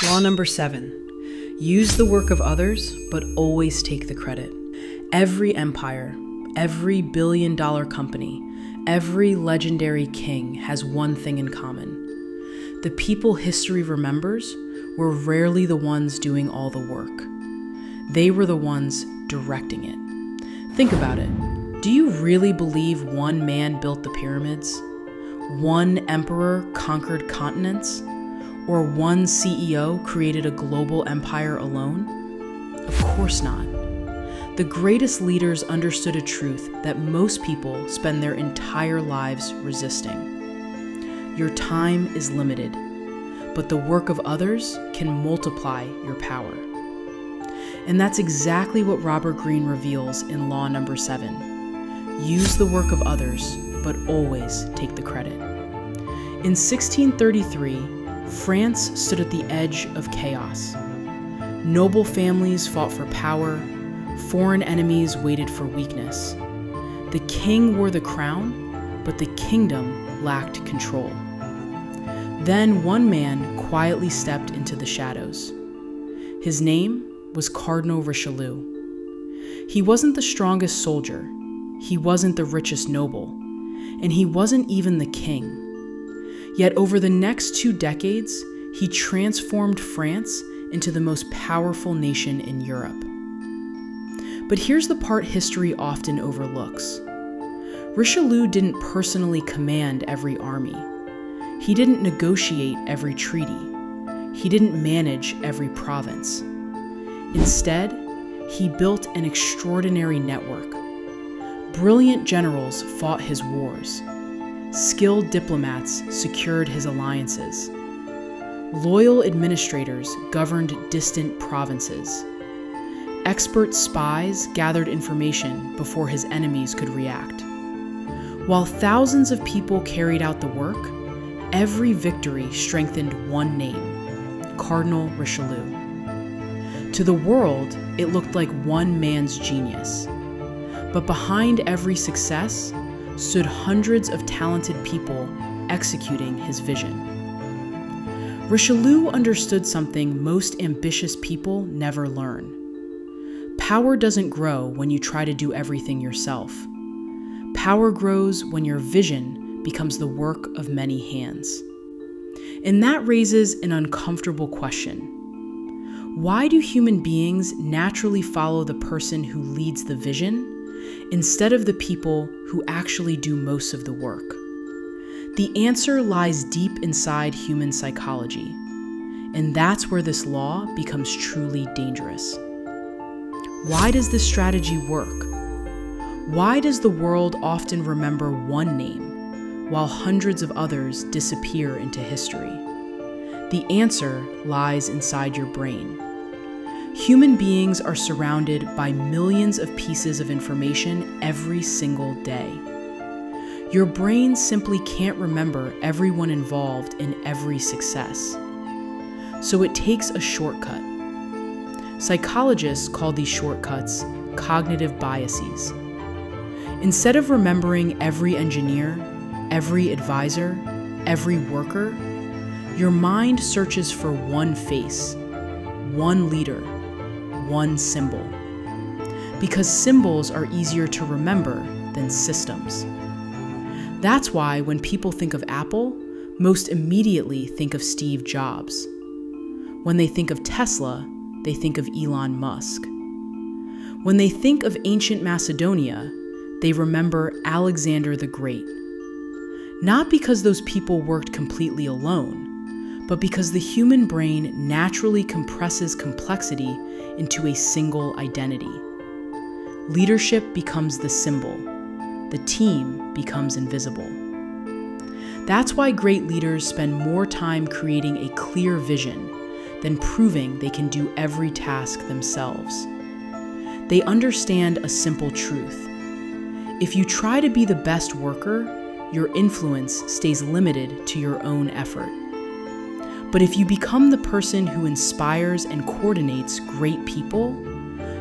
Law number 7. Use the work of others, but always take the credit. Every empire, every billion-dollar company, every legendary king has one thing in common. The people history remembers were rarely the ones doing all the work. They were the ones directing it. Think about it. Do you really believe one man built the pyramids? One emperor conquered continents? Or one CEO created a global empire alone? Of course not. The greatest leaders understood a truth that most people spend their entire lives resisting. Your time is limited, but the work of others can multiply your power. And that's exactly what Robert Greene reveals in Law number 7. Use the work of others, but always take the credit. In 1633, France stood at the edge of chaos. Noble families fought for power, foreign enemies waited for weakness. The king wore the crown, but the kingdom lacked control. Then one man quietly stepped into the shadows. His name was Cardinal Richelieu. He wasn't the strongest soldier, he wasn't the richest noble, and he wasn't even the king. Yet over the next 2 decades, he transformed France into the most powerful nation in Europe. But here's the part history often overlooks. Richelieu didn't personally command every army. He didn't negotiate every treaty. He didn't manage every province. Instead, he built an extraordinary network. Brilliant generals fought his wars. Skilled diplomats secured his alliances. Loyal administrators governed distant provinces. Expert spies gathered information before his enemies could react. While thousands of people carried out the work, every victory strengthened one name, Cardinal Richelieu. To the world, it looked like one man's genius. But behind every success stood hundreds of talented people executing his vision. Richelieu understood something most ambitious people never learn. Power doesn't grow when you try to do everything yourself. Power grows when your vision becomes the work of many hands. And that raises an uncomfortable question. Why do human beings naturally follow the person who leads the vision instead of the people who actually do most of the work? The answer lies deep inside human psychology, and that's where this law becomes truly dangerous. Why does this strategy work? Why does the world often remember one name, while hundreds of others disappear into history? The answer lies inside your brain. Human beings are surrounded by millions of pieces of information every single day. Your brain simply can't remember everyone involved in every success. So it takes a shortcut. Psychologists call these shortcuts cognitive biases. Instead of remembering every engineer, every advisor, every worker, your mind searches for one face, one leader, one symbol. Because symbols are easier to remember than systems. That's why when people think of Apple, most immediately think of Steve Jobs. When they think of Tesla, they think of Elon Musk. When they think of ancient Macedonia, they remember Alexander the Great. Not because those people worked completely alone, but because the human brain naturally compresses complexity into a single identity. Leadership becomes the symbol. The team becomes invisible. That's why great leaders spend more time creating a clear vision than proving they can do every task themselves. They understand a simple truth. If you try to be the best worker, your influence stays limited to your own effort. But if you become the person who inspires and coordinates great people,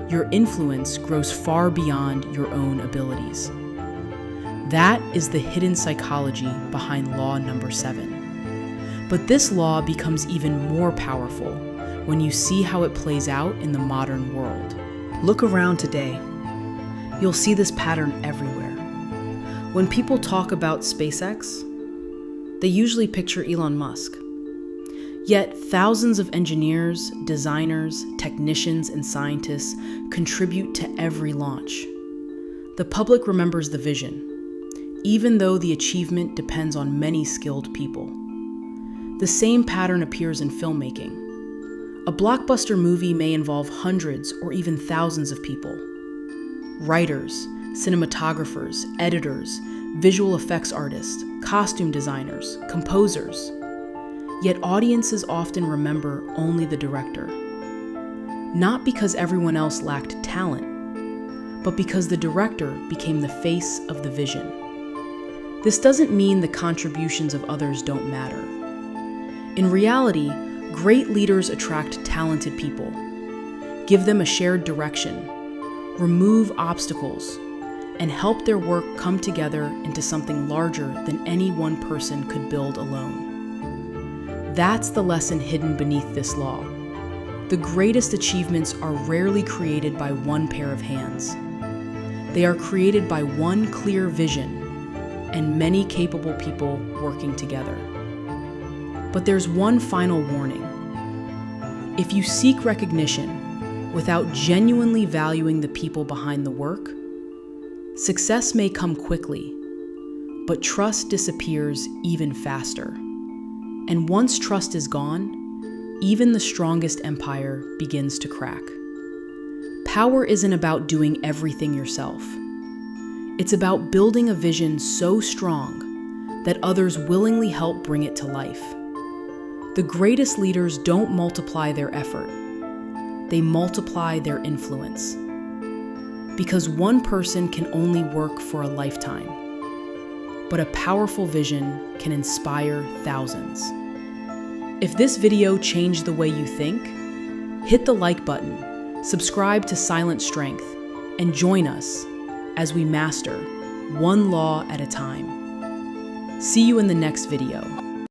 your influence grows far beyond your own abilities. That is the hidden psychology behind law number 7. But this law becomes even more powerful when you see how it plays out in the modern world. Look around today. You'll see this pattern everywhere. When people talk about SpaceX, they usually picture Elon Musk. Yet thousands of engineers, designers, technicians, and scientists contribute to every launch. The public remembers the vision, even though the achievement depends on many skilled people. The same pattern appears in filmmaking. A blockbuster movie may involve hundreds or even thousands of people. Writers, cinematographers, editors, visual effects artists, costume designers, composers. Yet audiences often remember only the director. Not because everyone else lacked talent, but because the director became the face of the vision. This doesn't mean the contributions of others don't matter. In reality, great leaders attract talented people, give them a shared direction, remove obstacles, and help their work come together into something larger than any one person could build alone. That's the lesson hidden beneath this law. The greatest achievements are rarely created by one pair of hands. They are created by one clear vision and many capable people working together. But there's one final warning. If you seek recognition without genuinely valuing the people behind the work, success may come quickly, but trust disappears even faster. And once trust is gone, even the strongest empire begins to crack. Power isn't about doing everything yourself. It's about building a vision so strong that others willingly help bring it to life. The greatest leaders don't multiply their effort. They multiply their influence. Because one person can only work for a lifetime, but a powerful vision can inspire thousands. If this video changed the way you think, hit the like button, subscribe to Silent Strength, and join us as we master one law at a time. See you in the next video.